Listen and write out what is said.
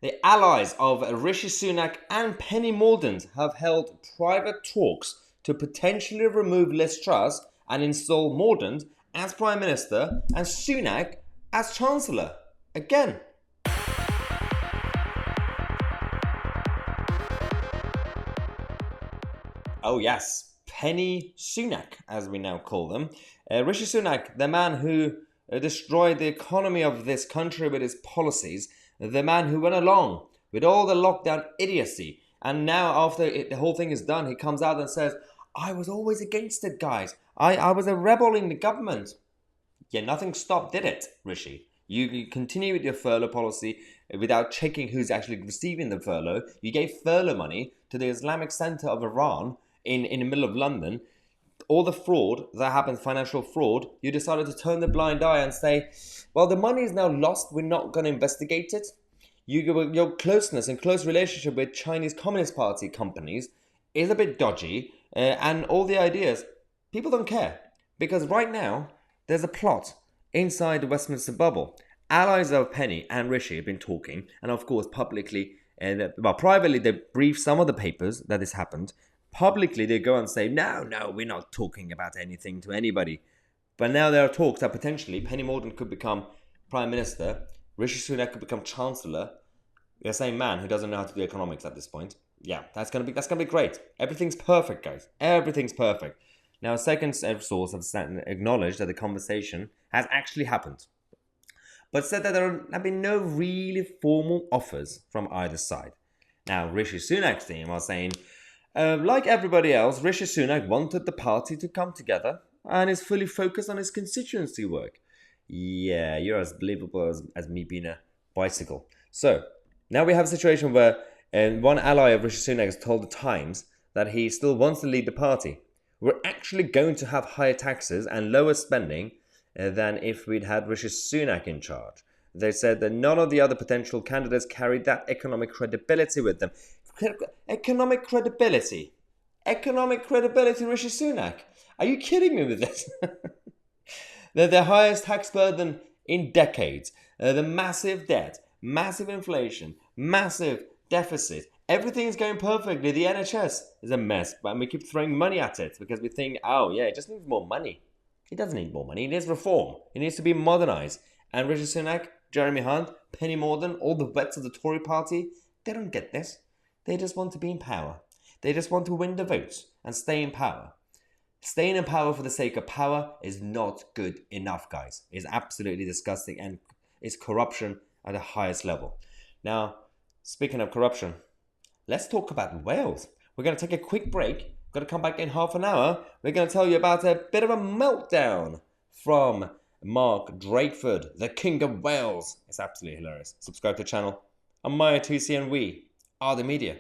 The allies of Rishi Sunak and Penny Mordaunt have held private talks to potentially remove Liz Truss and install Mordaunt as Prime Minister and Sunak as Chancellor. Again. Oh yes, Penny Sunak, as we now call them. Rishi Sunak, the man who destroyed the economy of this country with his policies, the man who went along with all the lockdown idiocy, and now after the whole thing is done, he comes out and says, I was always against it, guys. I was a rebel in the government. Yeah, nothing stopped, did it, Rishi? You continue with your furlough policy without checking who's actually receiving the furlough. You gave furlough money to the Islamic Center of Iran in the middle of London. All the fraud that happened, financial fraud, you decided to turn the blind eye and say, well, the money is now lost, we're not going to investigate it. Your closeness and close relationship with Chinese Communist Party companies is a bit dodgy, and all the ideas, people don't care. Because right now, there's a plot inside the Westminster bubble. Allies of Penny and Rishi have been talking, and of course publicly, privately they brief some of the papers that this happened. Publicly, they go and say, no, we're not talking about anything to anybody. But now there are talks that potentially Penny Mordaunt could become Prime Minister, Rishi Sunak could become Chancellor. The same man who doesn't know how to do economics at this point. Yeah, that's gonna be great. Everything's perfect, guys. Everything's perfect. Now, a second source has acknowledged that the conversation has actually happened, but said that there have been no really formal offers from either side. Now, Rishi Sunak's team are saying, like everybody else, Rishi Sunak wanted the party to come together and is fully focused on his constituency work. Yeah, you're as believable as me being a bicycle. So, now we have a situation where one ally of Rishi Sunak has told the Times that he still wants to lead the party. We're actually going to have higher taxes and lower spending than if we'd had Rishi Sunak in charge. They said that none of the other potential candidates carried that economic credibility with them. Economic credibility, Rishi Sunak. Are you kidding me with this? They're the highest tax burden in decades. The massive debt, massive inflation, massive deficit. Everything is going perfectly. The NHS is a mess, but we keep throwing money at it because we think, oh yeah, it just needs more money. It doesn't need more money. It needs reform. It needs to be modernized. And Rishi Sunak, Jeremy Hunt, Penny Mordaunt, all the vets of the Tory party, they don't get this. They just want to be in power. They just want to win the votes and stay in power. Staying in power for the sake of power is not good enough, guys. It's absolutely disgusting and it's corruption at the highest level. Now, speaking of corruption, let's talk about Wales. We're going to take a quick break. We're going to come back in half an hour. We're going to tell you about a bit of a meltdown from Mark Drakeford, the King of Wales. It's absolutely hilarious. Subscribe to the channel. I'm Tousi and we are the media.